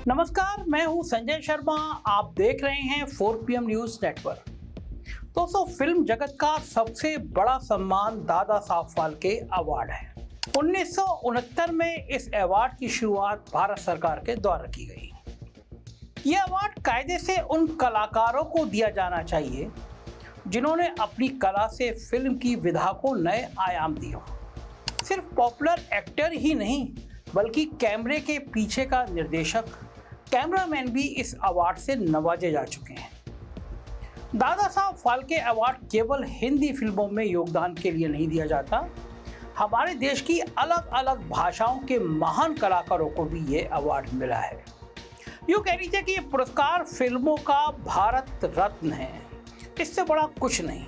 नमस्कार, मैं हूं संजय शर्मा। आप देख रहे हैं 4PM न्यूज नेटवर्क। दोस्तों, फिल्म जगत का सबसे बड़ा सम्मान दादा साहब फाल्के अवार्ड है। 1969 में इस अवार्ड की शुरुआत भारत सरकार के द्वारा की गई। यह अवार्ड कायदे से उन कलाकारों को दिया जाना चाहिए जिन्होंने अपनी कला से फिल्म की विधा को नए आयाम दिए। सिर्फ पॉपुलर एक्टर ही नहीं, बल्कि कैमरे के पीछे का निर्देशक, कैमरामैन भी इस अवार्ड से नवाजे जा चुके हैं। दादा साहब फाल्के अवार्ड केवल हिंदी फिल्मों में योगदान के लिए नहीं दिया जाता, हमारे देश की अलग अलग भाषाओं के महान कलाकारों को भी ये अवार्ड मिला है। यूँ कह लीजिए कि ये पुरस्कार फिल्मों का भारत रत्न है, इससे बड़ा कुछ नहीं।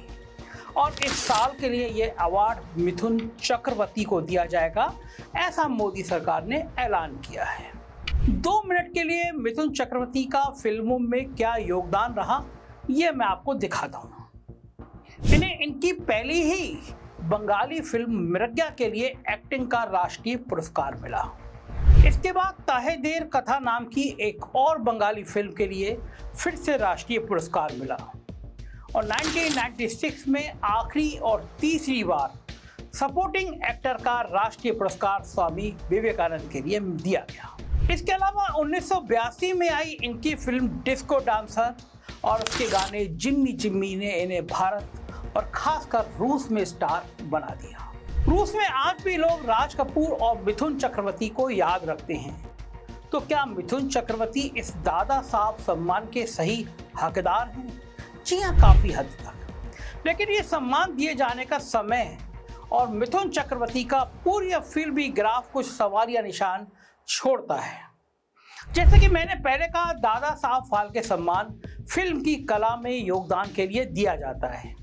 और इस साल के लिए ये अवार्ड मिथुन चक्रवर्ती को दिया जाएगा, ऐसा मोदी सरकार ने ऐलान किया है। 2 मिनट के लिए मिथुन चक्रवर्ती का फिल्मों में क्या योगदान रहा, ये मैं आपको दिखाता हूँ। इन्हें इनकी पहली ही बंगाली फिल्म मिर्ग्या के लिए एक्टिंग का राष्ट्रीय पुरस्कार मिला। इसके बाद ताहे देर कथा नाम की एक और बंगाली फिल्म के लिए फिर से राष्ट्रीय पुरस्कार मिला। और 1996 में आखिरी और तीसरी बार सपोर्टिंग एक्टर का राष्ट्रीय पुरस्कार स्वामी विवेकानंद के लिए दिया गया। इसके अलावा 1982 में आई इनकी फिल्म डिस्को डांसर और उसके गाने जिम्मी जिम्मी ने इन्हें भारत और खासकर रूस में स्टार बना दिया। रूस में आज भी लोग राज कपूर और मिथुन चक्रवर्ती को याद रखते हैं। तो क्या मिथुन चक्रवर्ती इस दादा साहब सम्मान के सही हकदार हैं? जी हाँ, काफी हद तक। लेकिन ये सम्मान दिए जाने का समय और मिथुन चक्रवर्ती का पूरी फिल्मी ग्राफ कुछ सवाल या निशान छोड़ता है। जैसे कि मैंने पहले कहा, दादा साहब फाल्के सम्मान फिल्म की कला में योगदान के लिए दिया जाता है।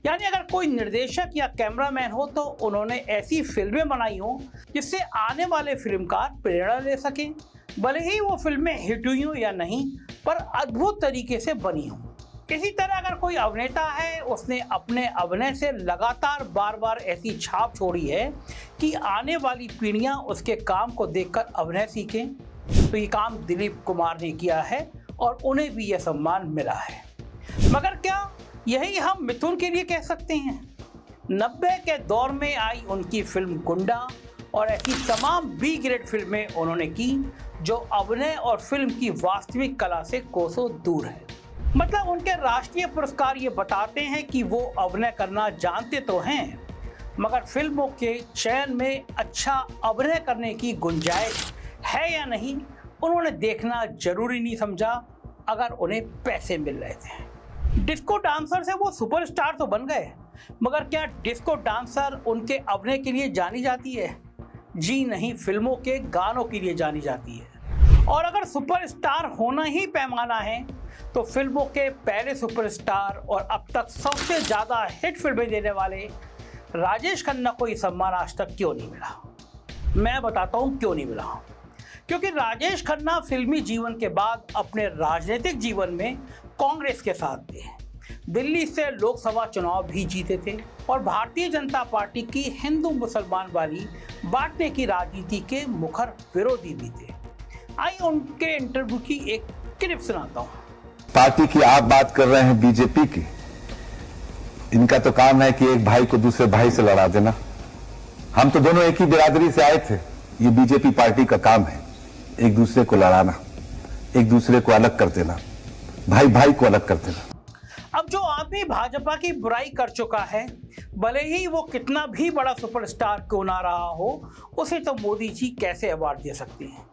यानी अगर कोई निर्देशक या कैमरामैन हो तो उन्होंने ऐसी फिल्में बनाई हो जिससे आने वाले फिल्मकार प्रेरणा ले सकें। भले ही वो फिल्में हिट हुई हो या नहीं, पर अद्भुत तरीके से बनी हो। इसी तरह अगर कोई अभिनेता है, उसने अपने अभिनय से लगातार बार बार ऐसी छाप छोड़ी है कि आने वाली पीढ़ियां उसके काम को देखकर अभिनय सीखें, तो ये काम दिलीप कुमार ने किया है और उन्हें भी यह सम्मान मिला है। मगर क्या यही हम मिथुन के लिए कह सकते हैं? 90 के दौर में आई उनकी फिल्म गुंडा और ऐसी तमाम बी ग्रेड फिल्में उन्होंने की जो अभिनय और फिल्म की वास्तविक कला से कोसों दूर है। मतलब उनके राष्ट्रीय पुरस्कार ये बताते हैं कि वो अभिनय करना जानते तो हैं, मगर फिल्मों के चयन में अच्छा अभिनय करने की गुंजाइश है या नहीं, उन्होंने देखना जरूरी नहीं समझा अगर उन्हें पैसे मिल रहे थे। डिस्को डांसर से वो सुपरस्टार तो बन गए, मगर क्या डिस्को डांसर उनके अभिनय के लिए जानी जाती है? जी नहीं, फिल्मों के गानों के लिए जानी जाती है। और अगर सुपरस्टार होना ही पैमाना है तो फिल्मों के पहले सुपरस्टार और अब तक सबसे ज़्यादा हिट फिल्में देने वाले राजेश खन्ना को ये सम्मान आज तक क्यों नहीं मिला? मैं बताता हूँ क्यों नहीं मिला। क्योंकि राजेश खन्ना फिल्मी जीवन के बाद अपने राजनीतिक जीवन में कांग्रेस के साथ थे, दिल्ली से लोकसभा चुनाव भी जीते थे और भारतीय जनता पार्टी की हिंदू मुसलमान वाली बांटने की राजनीति के मुखर विरोधी भी थे। आइए उनके इंटरव्यू की एक क्लिप सुनाता हूँ। पार्टी की आप बात कर रहे हैं, बीजेपी की। इनका तो काम है कि एक भाई को दूसरे भाई से लड़ा देना। हम तो दोनों एक ही बिरादरी से आए थे। ये बीजेपी पार्टी का काम है एक दूसरे को लड़ाना, एक दूसरे को अलग कर देना, भाई भाई को अलग कर देना। अब जो आदमी भाजपा की बुराई कर चुका है, भले ही वो कितना भी बड़ा सुपरस्टार क्यों ना रहा हो, उसे तो मोदी जी कैसे अवार्ड दे सकते हैं।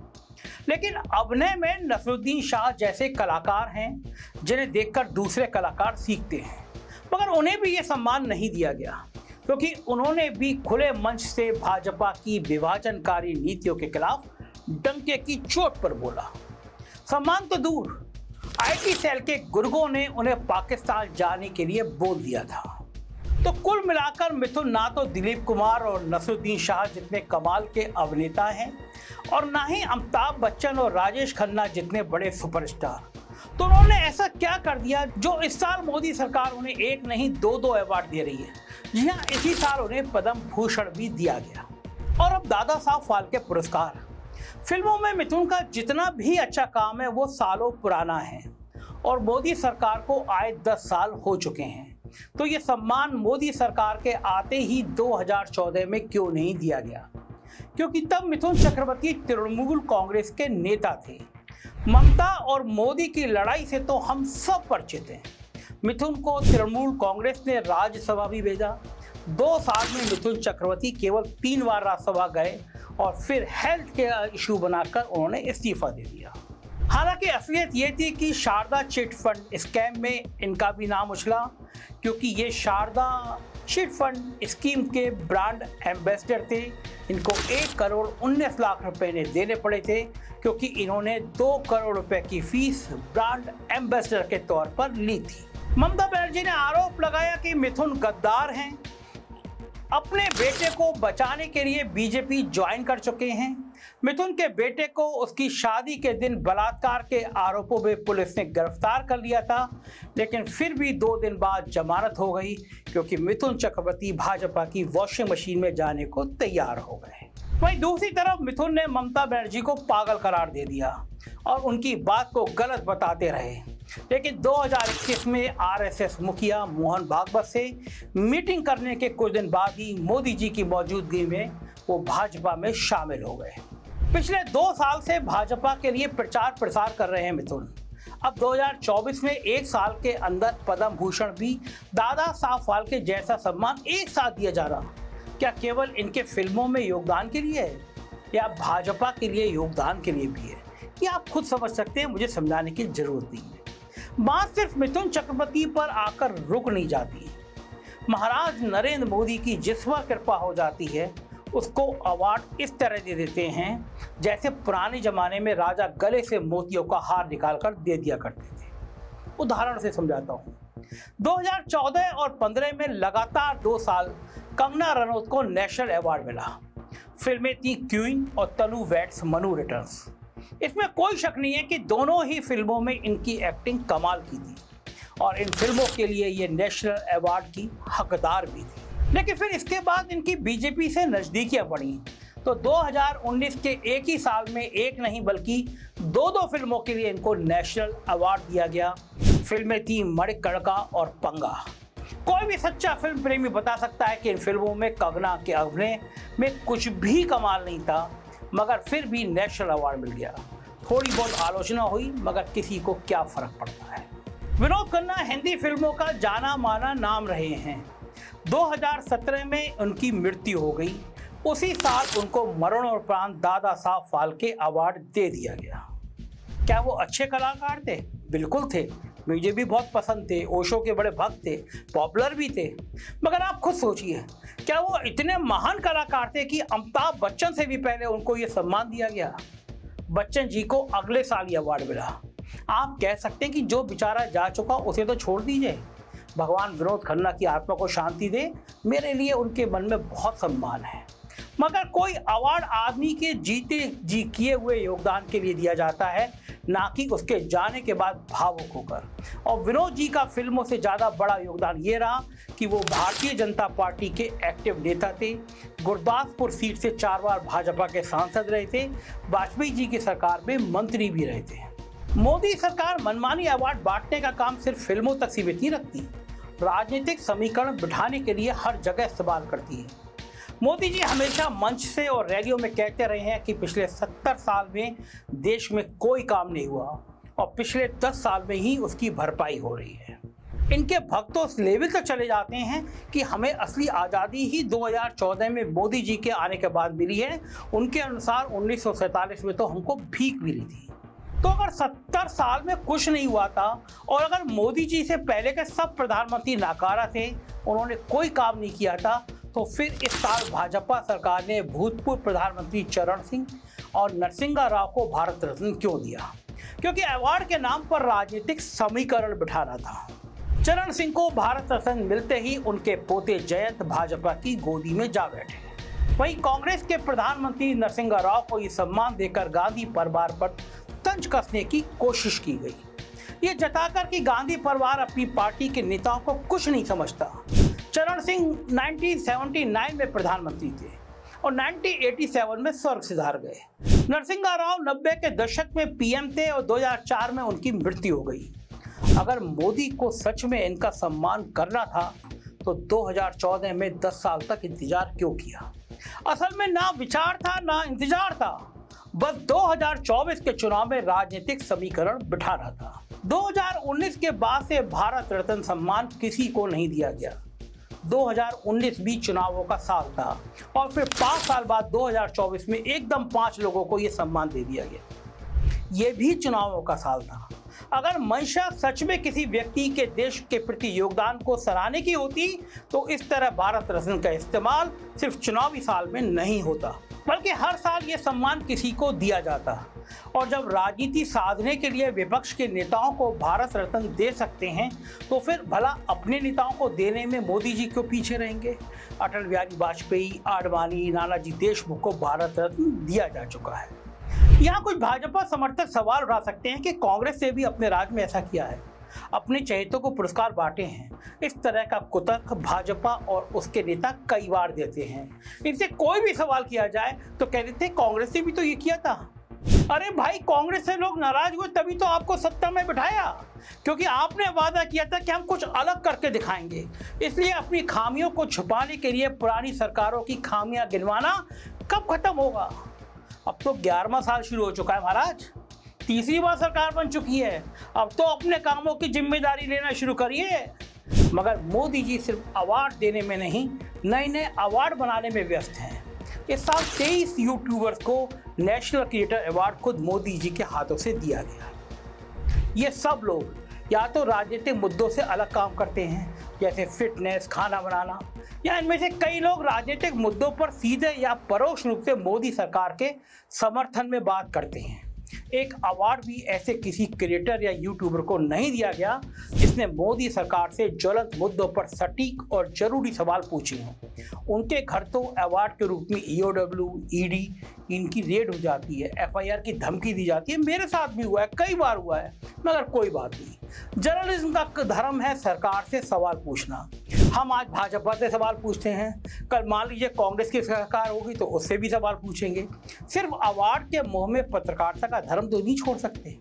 लेकिन अभिनय में नसरुद्दीन शाह जैसे कलाकार हैं जिन्हें देखकर दूसरे कलाकार सीखते हैं, मगर उन्हें भी ये सम्मान नहीं दिया गया क्योंकि उन्होंने भी खुले मंच से भाजपा की विभाजनकारी नीतियों के खिलाफ डंके की चोट पर बोला। सम्मान तो दूर, आईटी सेल के गुर्गों ने उन्हें पाकिस्तान जाने के लिए बोल दिया था। तो कुल मिलाकर मिथुन ना तो दिलीप कुमार और नसरुद्दीन शाह जितने कमाल के अभिनेता हैं और ना ही अमिताभ बच्चन और राजेश खन्ना जितने बड़े सुपरस्टार। तो उन्होंने ऐसा क्या कर दिया जो इस साल मोदी सरकार उन्हें एक नहीं दो अवार्ड दे रही है। जी हाँ, इसी साल उन्हें पद्म भूषण भी दिया गया। और अब दादा साहब फाल्के पुरस्कार, फिल्मों में मिथुन का जितना भी अच्छा काम है वो सालों पुराना है और मोदी सरकार को आए 10 साल हो चुके हैं। तो ये सम्मान मोदी सरकार के आते ही 2014 में क्यों नहीं दिया गया? क्योंकि तब मिथुन चक्रवर्ती तृणमूल कांग्रेस के नेता थे। ममता और मोदी की लड़ाई से तो हम सब परिचित हैं। मिथुन को तृणमूल कांग्रेस ने राज्यसभा भी भेजा। 2 साल में मिथुन चक्रवर्ती केवल 3 बार राज्यसभा गए और फिर हेल्थ के इशू बनाकर उन्होंने इस्तीफा दे दिया। हालांकि असलियत ये थी कि शारदा चिट फंड स्कैम में इनका भी नाम उछला, क्योंकि ये शारदा चिट फंड स्कीम के ब्रांड एम्बेसडर थे। इनको 1 करोड़ 19 लाख रुपए ने देने पड़े थे, क्योंकि इन्होंने 2 करोड़ रुपए की फीस ब्रांड एम्बेसडर के तौर पर ली थी। ममता बनर्जी ने आरोप लगाया कि मिथुन गद्दार हैं, अपने बेटे को बचाने के लिए बीजेपी ज्वाइन कर चुके हैं। मिथुन के बेटे को उसकी शादी के दिन बलात्कार के आरोपों में पुलिस ने गिरफ्तार कर लिया था, लेकिन फिर भी 2 दिन बाद जमानत हो गई, क्योंकि मिथुन चक्रवर्ती भाजपा की वॉशिंग मशीन में जाने को तैयार हो गए। वहीं दूसरी तरफ मिथुन ने ममता बनर्जी को पागल करार दे दिया और उनकी बात को गलत बताते रहे। लेकिन 2021 में आरएसएस मुखिया मोहन भागवत से मीटिंग करने के कुछ दिन बाद ही मोदी जी की मौजूदगी में वो भाजपा में शामिल हो गए। पिछले 2 साल से भाजपा के लिए प्रचार प्रसार कर रहे हैं मिथुन। अब 2024 में 1 साल के अंदर पद्म भूषण भी दादा साहब फाल्के जैसा सम्मान एक साथ दिया जा रहा, क्या केवल इनके फिल्मों में योगदान के लिए है या भाजपा के लिए योगदान के लिए भी है? ये आप खुद समझ सकते हैं, मुझे समझाने की जरूरत नहीं है। बात सिर्फ मिथुन चक्रवर्ती पर आकर रुक नहीं जाती। महाराज नरेंद्र मोदी की जिस पर कृपा हो जाती है उसको अवार्ड इस तरह दे देते हैं जैसे पुराने जमाने में राजा गले से मोतियों का हार निकालकर दे दिया करते थे। उदाहरण से समझाता हूँ। 2014 और 15 में लगातार 2 साल कंगना रनौत को नेशनल अवार्ड मिला। फिल्में थी क्वीन और तनु वेट्स मनु रिटर्न्स। इसमें कोई शक नहीं है कि दोनों ही फिल्मों में इनकी एक्टिंग कमाल की थी और इन फिल्मों के लिए ये नेशनल अवार्ड की हकदार भी थी। लेकिन फिर इसके बाद इनकी बीजेपी से नज़दीकियां बढ़ी, तो 2019 के एक ही साल में एक नहीं बल्कि 2 फिल्मों के लिए इनको नेशनल अवार्ड दिया गया। फिल्में थी मणिकर्णिका और पंगा। कोई भी सच्चा फिल्म प्रेमी बता सकता है कि इन फिल्मों में कंगना के अभिनय में कुछ भी कमाल नहीं था, मगर फिर भी नेशनल अवार्ड मिल गया। थोड़ी बहुत आलोचना हुई, मगर किसी को क्या फर्क पड़ता है। विनोद खन्ना हिंदी फिल्मों का जाना माना नाम रहे हैं। 2017 में उनकी मृत्यु हो गई। उसी साल उनको मरणोपरांत दादा साहब फाल्के अवार्ड दे दिया गया। क्या वो अच्छे कलाकार थे? बिल्कुल थे। मुझे भी बहुत पसंद थे, ओशो के बड़े भक्त थे, पॉपुलर भी थे। मगर आप खुद सोचिए, क्या वो इतने महान कलाकार थे कि अमिताभ बच्चन से भी पहले उनको ये सम्मान दिया गया? बच्चन जी को अगले साल ये अवार्ड मिला। आप कह सकते हैं कि जो बेचारा जा चुका उसे तो छोड़ दीजिए, भगवान विनोद खन्ना की आत्मा को शांति दे। मेरे लिए उनके मन में बहुत सम्मान है। मगर कोई अवार्ड आदमी के जीते जी किए हुए योगदान के लिए दिया जाता है, ना कि उसके जाने के बाद भावुक होकर। और विनोद जी का फिल्मों से ज़्यादा बड़ा योगदान ये रहा कि वो भारतीय जनता पार्टी के एक्टिव नेता थे। गुरदासपुर सीट से 4 बार भाजपा के सांसद रहे थे। वाजपेयी जी की सरकार में मंत्री भी रहे थे। मोदी सरकार मनमानी अवार्ड बांटने का काम सिर्फ फिल्मों तक सीमित नहीं रखती, राजनीतिक समीकरण बिठाने के लिए हर जगह इस्तेमाल करती है। मोदी जी हमेशा मंच से और रैलियों में कहते रहे हैं कि पिछले 70 साल में देश में कोई काम नहीं हुआ और पिछले 10 साल में ही उसकी भरपाई हो रही है। इनके भक्त उस लेवल तक चले जाते हैं कि हमें असली आज़ादी ही 2014 में मोदी जी के आने के बाद मिली है। उनके अनुसार 1947 में तो हमको भीख मिली थी। तो अगर 70 साल में कुछ नहीं हुआ था और अगर मोदी जी से पहले के सब प्रधानमंत्री नाकारा थे, उन्होंने कोई काम नहीं किया था, तो फिर इस साल भाजपा सरकार ने भूतपूर्व प्रधानमंत्री चरण सिंह और नरसिंहा राव को भारत रत्न क्यों दिया? क्योंकि अवार्ड के नाम पर राजनीतिक समीकरण बिठाना था। चरण सिंह को भारत रत्न मिलते ही उनके पोते जयंत भाजपा की गोदी में जा बैठे। वहीं कांग्रेस के प्रधानमंत्री नरसिंहा राव को ये सम्मान देकर गांधी परिवार पर तंज कसने की कोशिश की गई, ये जताकर कि गांधी परिवार अपनी पार्टी के नेताओं को कुछ नहीं समझता। चरण सिंह 1979 में प्रधानमंत्री थे। और 1987 में स्वर्ग सिधार गए। नरसिंहा राव 90 के दशक में पीएम थे और 2004 में उनकी मृत्यु हो गई। अगर मोदी को सच में इनका सम्मान करना था तो 2014 में 10 साल तक इंतजार क्यों किया? असल में ना विचार था ना इंतजार था, बस 2024 के चुनाव में राजनीतिक समीकरण बिठा रहा था। 2019 के बाद से भारत रत्न सम्मान किसी को नहीं दिया गया। 2019 भी चुनावों का साल था और फिर 5 साल बाद 2024 में एकदम 5 लोगों को यह सम्मान दे दिया गया। ये भी चुनावों का साल था। अगर मंशा सच में किसी व्यक्ति के देश के प्रति योगदान को सराहने की होती तो इस तरह भारत रत्न का इस्तेमाल सिर्फ चुनावी साल में नहीं होता, बल्कि हर साल ये सम्मान किसी को दिया जाता। और जब राजनीति साधने के लिए विपक्ष के नेताओं को भारत रत्न दे सकते हैं तो फिर भला अपने नेताओं को देने में मोदी जी क्यों पीछे रहेंगे? अटल बिहारी वाजपेयी, आडवाणी, नानाजी देशमुख को भारत रत्न दिया जा चुका है। यहाँ कुछ भाजपा समर्थक सवाल उठा सकते हैं कि कांग्रेस ने भी अपने राज में ऐसा किया है, अपने चहेतों को पुरस्कार बांटे हैं। इस तरह का कुतर्क भाजपा और उसके नेता कई बार देते हैं। इनसे कोई भी सवाल किया जाए तो कह देते हैं कांग्रेस ने भी तो ये किया था। अरे भाई, कांग्रेस से लोग नाराज हुए तभी तो आपको सत्ता में बिठाया, क्योंकि आपने वादा किया था कि हम कुछ अलग करके दिखाएंगे। इसलिए अपनी खामियों को छुपाने के लिए पुरानी सरकारों की खामियां गिनवाना कब खत्म होगा? अब तो 11वां साल शुरू हो चुका है महाराज, 3री बार सरकार बन चुकी है। अब तो अपने कामों की जिम्मेदारी लेना शुरू करिए। मगर मोदी जी सिर्फ अवार्ड देने में नहीं, नए नए अवार्ड बनाने में व्यस्त हैं। इस साल 23 यूट्यूबर्स को नेशनल क्रिएटर अवार्ड खुद मोदी जी के हाथों से दिया गया। ये सब लोग या तो राजनीतिक मुद्दों से अलग काम करते हैं, जैसे फिटनेस, खाना बनाना, या इनमें से कई लोग राजनीतिक मुद्दों पर सीधे या परोक्ष रूप से मोदी सरकार के समर्थन में बात करते हैं। एक अवार्ड भी ऐसे किसी क्रिएटर या यूट्यूबर को नहीं दिया गया जिसने मोदी सरकार से ज्वलंत मुद्दों पर सटीक और जरूरी सवाल पूछे हों। उनके घर तो अवार्ड के रूप में EOW, ED इनकी रेड हो जाती है, FIR की धमकी दी जाती है। मेरे साथ भी हुआ है, कई बार हुआ है, मगर कोई बात नहीं। जर्नलिज्म का धर्म है सरकार से सवाल पूछना। हम आज भाजपा से सवाल पूछते हैं, कल मान लीजिए कांग्रेस की सरकार होगी तो उससे भी सवाल पूछेंगे। सिर्फ अवार्ड के मोह में पत्रकारिता का धर्म तो नहीं छोड़ सकते।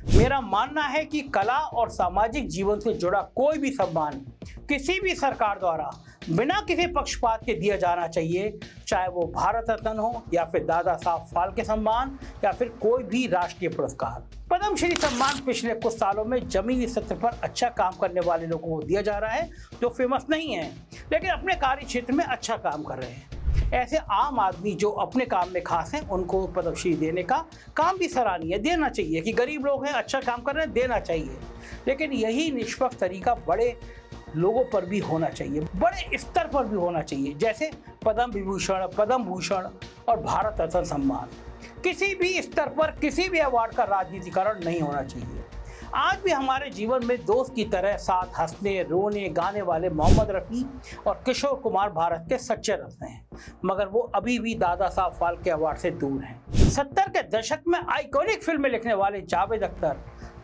मेरा मानना है कि कला और सामाजिक जीवन से जुड़ा कोई भी सम्मान किसी भी सरकार द्वारा बिना किसी पक्षपात के दिया जाना चाहिए, चाहे वो भारत रत्न हो या फिर दादा साहब फाल्के सम्मान या फिर कोई भी राष्ट्रीय पुरस्कार। पद्मश्री सम्मान पिछले कुछ सालों में जमीनी स्तर पर अच्छा काम करने वाले लोगों को दिया जा रहा है जो फेमस नहीं है लेकिन अपने कार्य क्षेत्र में अच्छा काम कर रहे हैं। ऐसे आम आदमी जो अपने काम में खास हैं उनको पद्मश्री देने का काम भी सराहनीय देना चाहिए कि गरीब लोग हैं, अच्छा काम कर रहे हैं, देना चाहिए। लेकिन यही निष्पक्ष तरीका बड़े लोगों पर भी होना चाहिए, बड़े स्तर पर भी होना चाहिए, जैसे पद्म विभूषण, पद्म भूषण और भारत रत्न सम्मान। किसी भी स्तर पर किसी भी अवार्ड का राजनीतिकरण नहीं होना चाहिए। आज भी हमारे जीवन में दोस्त की तरह साथ हंसने, रोने, गाने वाले मोहम्मद रफ़ी और किशोर कुमार भारत के सच्चे रत्न हैं, मगर वो अभी भी दादा साहब फाल्के अवार्ड से दूर हैं। 70 के दशक में आइकॉनिक फिल्में लिखने वाले जावेद अख्तर,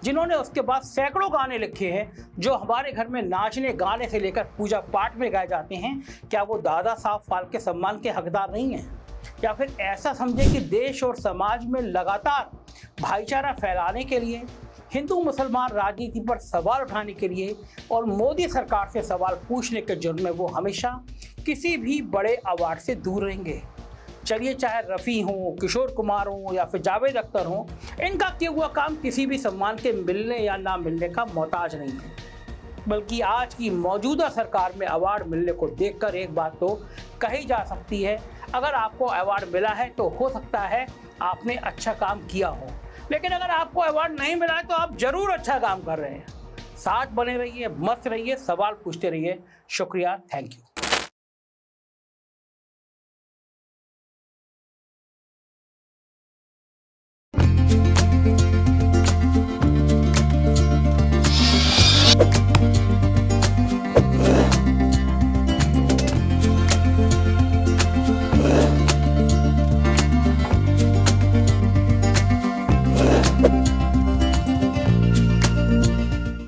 जिन्होंने उसके बाद सैकड़ों गाने लिखे हैं जो हमारे घर में नाचने गाने से लेकर पूजा पाठ में गाए जाते हैं, क्या वो दादा साहब फाल्के सम्मान के हकदार नहीं हैं? या फिर ऐसा समझे कि देश और समाज में लगातार भाईचारा फैलाने के लिए, हिंदू मुसलमान राजनीति पर सवाल उठाने के लिए और मोदी सरकार से सवाल पूछने के जुर्म में वो हमेशा किसी भी बड़े अवार्ड से दूर रहेंगे? चलिए, चाहे रफ़ी हों, किशोर कुमार हों या फिर जावेद अख्तर हों, इनका किया हुआ काम किसी भी सम्मान के मिलने या ना मिलने का मोहताज नहीं है। बल्कि आज की मौजूदा सरकार में अवार्ड मिलने को देखकर एक बात तो कही जा सकती है, अगर आपको अवार्ड मिला है तो हो सकता है आपने अच्छा काम किया हो, लेकिन अगर आपको अवार्ड नहीं मिला है तो आप जरूर अच्छा काम कर रहे हैं। साथ बने रहिए, मस्त रहिए, सवाल पूछते रहिए। शुक्रिया, थैंक यू।